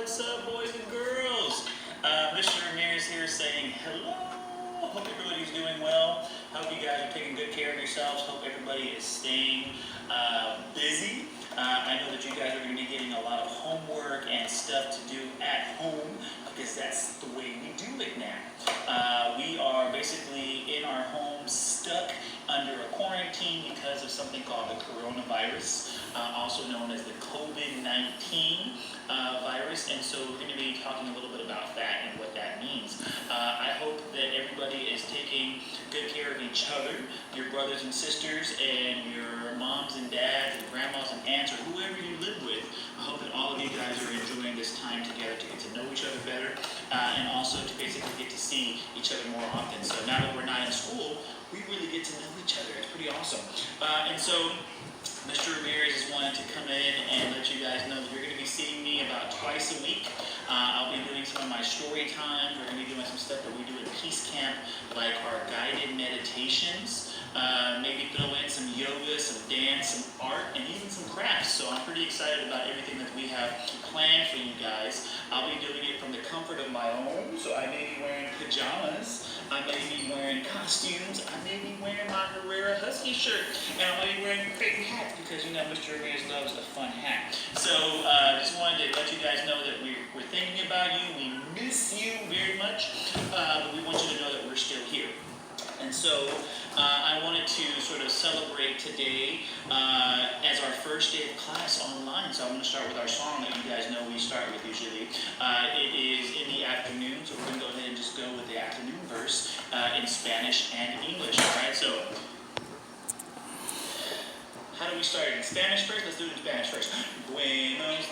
What's up, boys and girls? Mr. Ramirez here saying hello. Hope everybody's doing well. Hope you guys are taking good care of yourselves. Hope everybody is staying busy. I know that you guys are going to be getting a lot of homework and stuff to do at home because that's the way we do it now. We are basically in our homes stuck under a quarantine because of something called the coronavirus, also known as the COVID-19 virus, and so we're going to be talking a little bit about that and what that means. I hope that everybody is taking good care of each other, your brothers and sisters, and your moms and dads and grandmas and aunts, or whoever you live with. I hope that all of you guys are enjoying this time together to get to know each other better, and also to basically get to see each other more often. So now that we're not in school, we really get to know each other. It's pretty awesome. And so Mr. Ramirez is wanting to come in and let you guys know that you're going to be seeing me about twice a week. I'll be doing some of my story times. We're going to be doing some stuff that we do at Peace Camp, like our guided meditations. Maybe throw in some yoga, some dance, some art, and even some crafts. So I'm pretty excited about everything that we have planned for you guys. I'll be doing it from the comfort of my home. So I may be wearing pajamas. I may be wearing costumes. I may be wearing my Herrera Husky shirt. And I may be wearing a crazy hat because, you know, Mr. Ramirez loves a fun hat. So just wanted to let you guys know that we're thinking about you. We miss you very much. But we want you to know that we're still here. And so I wanted to sort of celebrate today as our first day of class online. So I'm going to start with our song that you guys know we start with usually. It is in the afternoon, so we're going to go ahead and just go with the afternoon verse in Spanish and English. All right, so how do we start it? In Spanish first? Let's do it in Spanish first. Buenos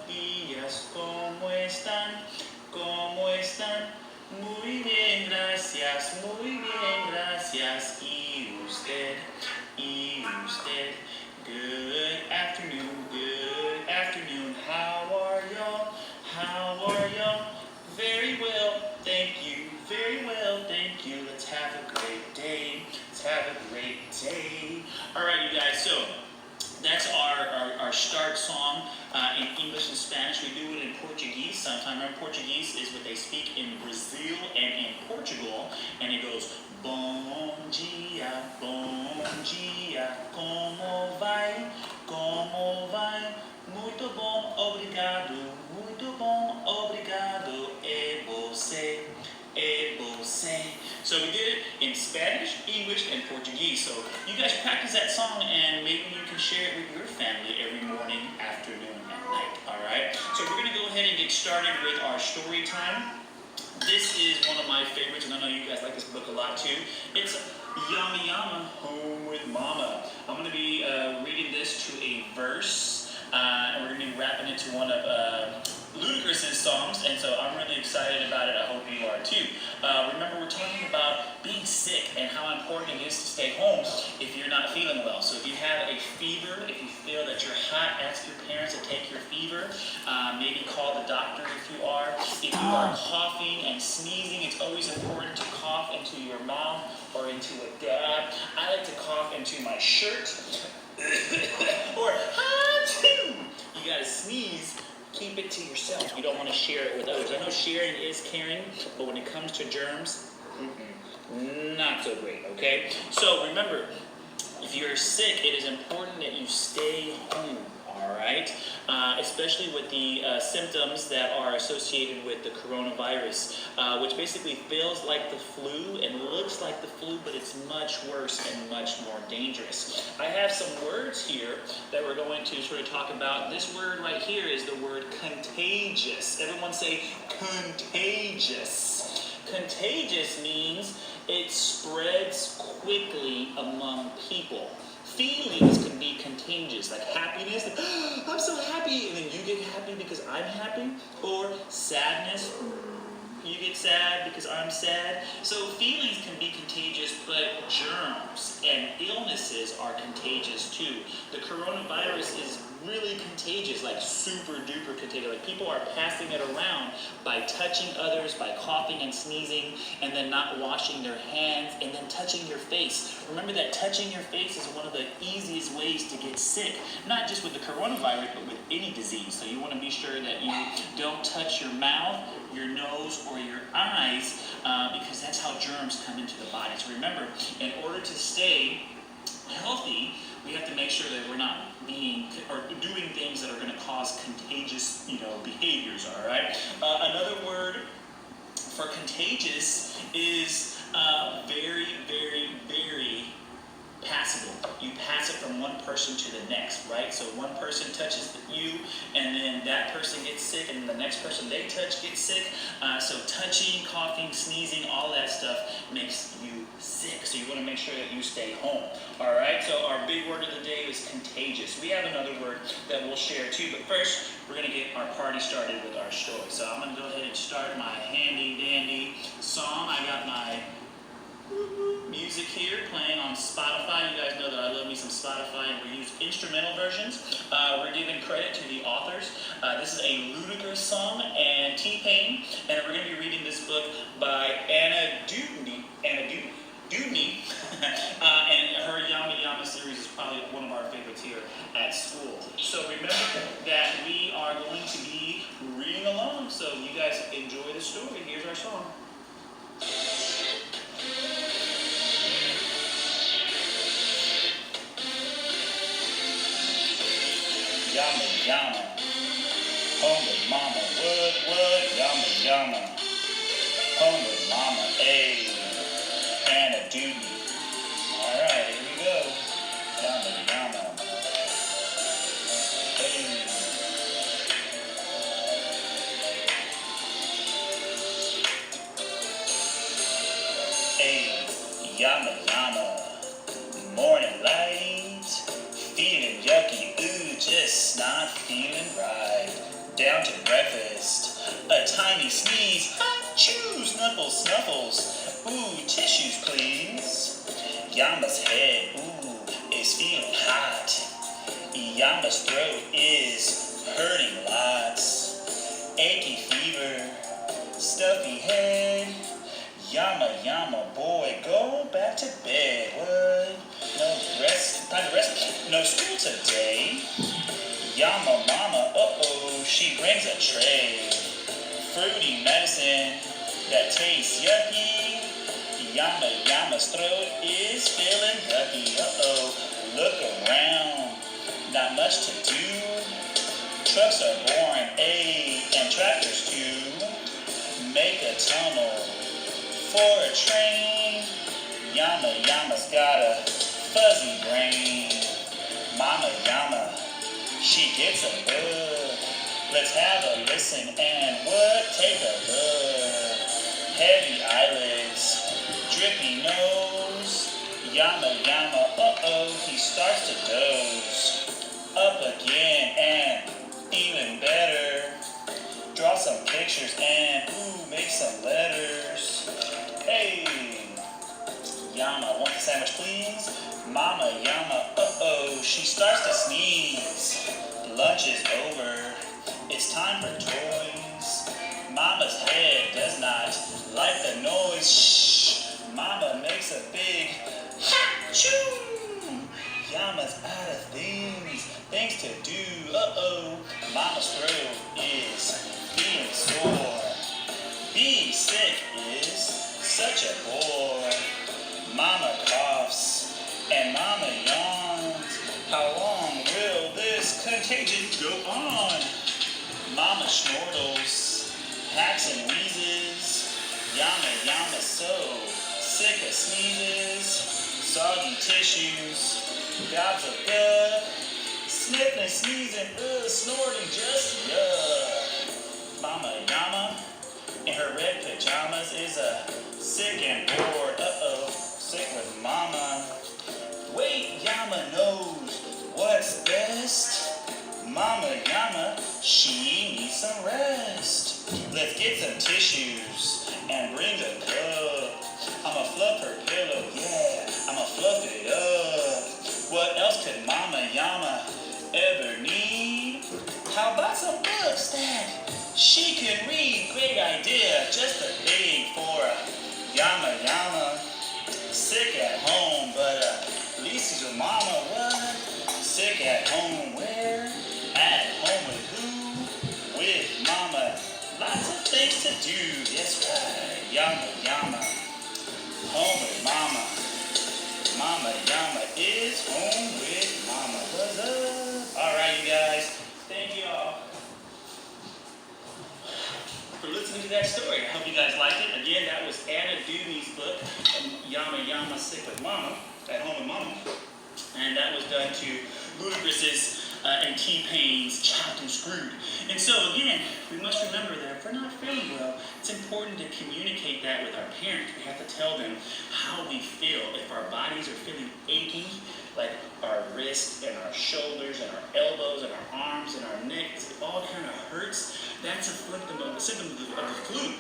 días, ¿cómo están? ¿Cómo están? Muy bien, gracias, muy bien, gracias. ¿Y usted? ¿Y usted? Good afternoon. How are y'all? How are y'all? Very well, thank you. Very well, thank you. Let's have a great day. Let's have a great day. All right, you guys, so that's our start song in English and Spanish. We do it in Portuguese sometimes. Remember, Portuguese is what they speak in Brazil and in Portugal. And it goes, bom dia, como vai, como vai? Muito bom, obrigado, e você, e você. So we did it in Spanish, English, and Portuguese. So you guys practice that song and maybe you can share it with your family every morning, afternoon, and night. All right? So we're going to go ahead and get started with our story time. This is one of my favorites, and I know you guys like this book a lot too. It's Yama Yama, Home with Mama. I'm going to be reading this to a verse, and we're going to be rapping it to one of Ludacris's songs, and so I'm really excited about it. I hope you are too. Remember, we're talking about being sick and how important it is to stay home if you're not feeling well. So if you have a fever, if you feel that you're hot, ask your parents to take your fever. Maybe call the doctor if you are. If you are coughing and sneezing, it's always important to cough into your mouth or into a dab. I like to cough into my shirt or achoo. You gotta sneeze. Keep it to yourself. You don't want to share it with others. I know sharing is caring, but when it comes to germs, not so great, okay? So remember, if you're sick, it is important that you stay home, all right? Especially with the symptoms that are associated with the coronavirus, which basically feels like the flu and looks like the flu, but it's much worse and much more dangerous. I have some words here that we're going to sort of talk about. This word right here is the word contagious. Everyone say contagious. Contagious means it spreads quickly among people. Feelings can be contagious, like happiness, like, oh, I'm so happy, and then you get happy because I'm happy, or sadness, you get sad because I'm sad. So feelings can be contagious, but germs and illnesses are contagious too. The coronavirus is really contagious, like super duper contagious. Like people are passing it around by touching others, by coughing and sneezing, and then not washing their hands, and then touching your face. Remember that touching your face is one of the easiest ways to get sick, not just with the coronavirus, but with any disease. So you want to be sure that you don't touch your mouth, your nose, or your eyes, because that's how germs come into the body. So remember, in order to stay healthy, we have to make sure that we're not being or doing things that are going to cause contagious, behaviors. All right. Another word for contagious is very, very, very passable. You pass it from one person to the next, right? So one person touches you, and then that person gets sick, and the next person they touch gets sick. So touching, coughing, sneezing, all that stuff makes you sick. So you want to make sure that you stay home. All right. So our big word of the day is contagious. We have another word that we'll share too, but first we're going to get our party started with our story. So I'm going to go ahead and start my handy dandy song. I got my music here playing on Spotify. You guys know that I love me some Spotify, and we use instrumental versions. We're giving credit to the authors. This is a Ludacris song and T-Pain, and we're going to be reading this book by Anna Dewdney. And her Yama Yama series is probably one of our favorites here at school. So remember that we are going to be reading along, so you guys enjoy the story. Here's our song. Yama yama, home with mama, what, yama yama, home with mama, ayy, and a Dewdney. Alright, here we go. Yama yama, ayy. Ayy, yama yama, morning light, feeling yucky, just not feeling right. Down to breakfast, a tiny sneeze, achoo, snuffles, snuffles. Ooh, tissues please. Yama's head, is feeling hot. Yama's throat is hurting lots. Achy fever, stuffy head. Yama, boy, go back to bed. What? No rest, time to rest. No school today. Yama mama, she brings a tray. Fruity medicine that tastes yucky. Yama's throat is feeling yucky. Look around, not much to do. Trucks are boring, and tractors too. Make a tunnel for a train. Yama's got a fuzzy brain. Mama Yama, she gets a bug. Let's have a listen and take a look. Heavy eyelids, drippy nose. Yama, he starts to doze. Up again and feeling better. Draw some pictures and make some letters. Hey, Yama, want the sandwich please? Mama Yama, she starts to sneeze. Lunch is over, it's time for toys. Mama's head does not like the noise. Shh, Mama makes a big ha-choo. Yama's out of things to do. Mama's throat is feeling sore. Being sick is such a bore. Mama coughs and Mama yawns. How long will this contagion go on? Mama snortles, hacks and wheezes. Yama so sick of sneezes. Soggy tissues, gobs of gut. Sniffling, sneezing, snorting, just yuck. Mama Yama in her red pajamas is sick and bored. Sick with Mama. Wait, Yama knows what's best. Mama Yama, she needs some rest. Let's get some tissues and bring a cup. I'ma fluff her pillow, yeah, I'ma fluff it up. What else could Mama Yama ever need? How about some books that she can read? Great idea. Just a thing for Yama Yama. Sick at home, but at least he's with mama. What? Sick at home where? At home with who? With mama. Lots of things to do. That's right. Yama Yama. Home with mama. Mama Yama is home with mama. What's up? Alright, you guys. Thank you all for listening to that story. I hope you guys liked it. Again, that was Anna Dooney's book, Yama Yama Sick with Mama, at Home with Mama. And that was done to Ludacris's and T-Pain's Chopped and Screwed. And so again, we must remember that if we're not feeling well, it's important to communicate that with our parents. We have to tell them how we feel. If our bodies are feeling achy, like our wrists and our shoulders and our elbows and our arms and our necks, it all kind of hurts, that's a symptom of the flu.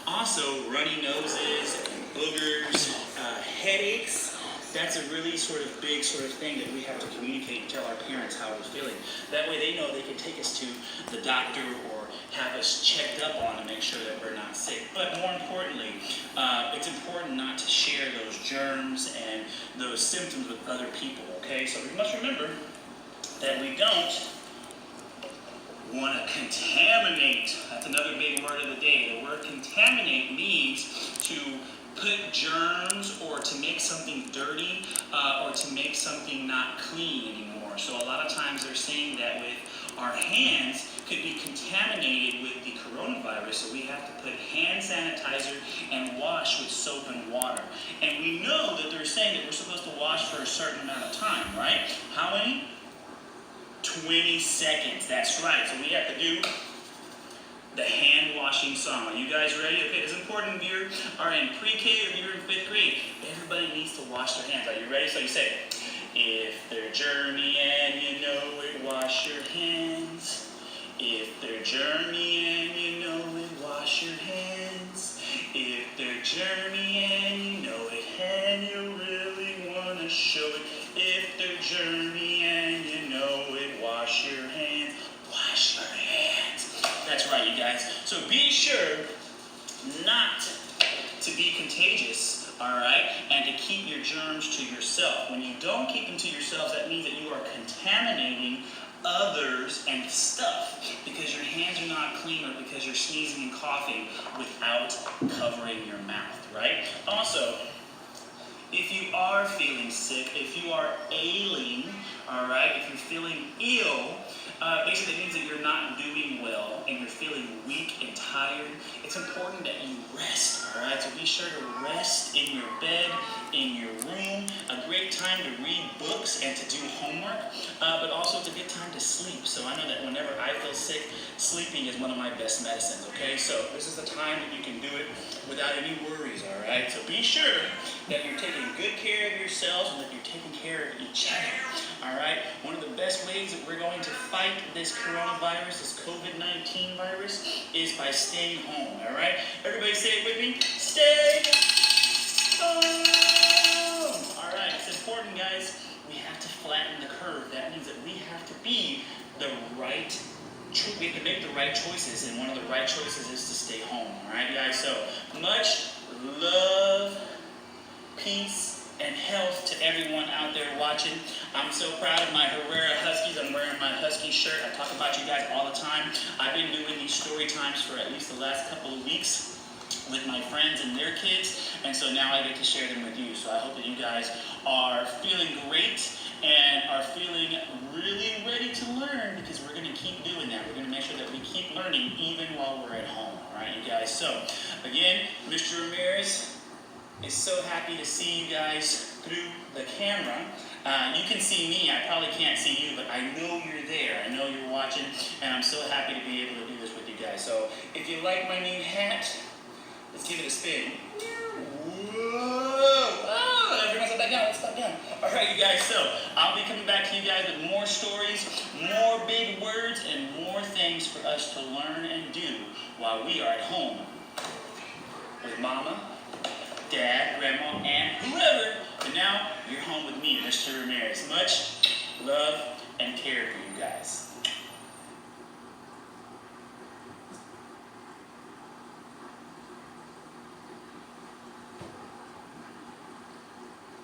Also, runny noses, boogers, headaches. That's a really sort of big sort of thing that we have to communicate and tell our parents how we're feeling. That way they know they can take us to the doctor or have us checked up on to make sure that we're not sick. But more importantly, it's important not to share those germs and those symptoms with other people, okay? So we must remember that we don't want to contaminate. That's another big word of the day. The word contaminate means to put germs or to make something dirty or to make something not clean anymore. So a lot of times they're saying that with our hands could be contaminated with the coronavirus, so we have to put hand sanitizer and wash with soap and water. And we know that they're saying that we're supposed to wash for a certain amount of time, right? How many? 20 seconds, that's right. So we have to do the hand washing song. Are you guys ready? Okay, it's important if you are in pre-K or if you're in 5th grade. Everybody needs to wash their hands. Are you ready? So you say, if they're germy and you know it, wash your hands. If they're germy and you know it, wash your hands. If they're germy and you know it, and you really want to show it. If they're germy and you know it, wash your hands. Wash your hands. That's right, you guys. So be sure not to be contagious, all right, and to keep your germs to yourself. When you don't keep them to yourselves, that means that you are contaminating others and stuff because your hands are not clean or because you're sneezing and coughing without covering your mouth, right? Also, if you are feeling sick, if you are ailing, all right, if you're feeling ill, basically it means that you're not doing well and you're feeling weak and tired. It's important that you rest, all right? So be sure to rest in your bed, in your room. A great time to read books and to do homework, but also it's a good time to sleep. So I know that whenever I feel sick, sleeping is one of my best medicines, okay? So this is the time that you can do it without any worries, all right? So be sure that you're taking good care of yourselves and that you're taking care of each other, all right? One of the best ways that we're going to fight this coronavirus, this COVID-19 virus, is by staying home, all right? Everybody say it with me. Stay home. All right, it's important, guys. We have to flatten the curve. That means that we have to be the right we have to make the right choices, and one of the right choices is to stay home, all right, guys? So much love, peace, and health to everyone out there watching. I'm so proud of my Herrera Huskies. I'm wearing my Husky shirt. I talk about you guys all the time. I've been doing these story times for at least the last couple of weeks with my friends and their kids, and so now I get to share them with you. So I hope that you guys are feeling great and are feeling really ready to learn, because we're going to keep doing that. We're going to make sure that we keep learning even while we're at home, all right, you guys? So again, Mr. Ramirez is so happy to see you guys through the camera. You can see me, I probably can't see you, but I know you're there. I know you're watching, and I'm so happy to be able to do this with you guys. So if you like my new hat, let's give it a spin. Whoa! Oh, I bring myself back down. Let's stop down. All right, you guys. So I'll be coming back to you guys with more stories, more big words, and more things for us to learn and do while we are at home with Mama, Dad, Grandma, and whoever. But now you're home with me, Mr. Ramirez. Much love and care for you guys.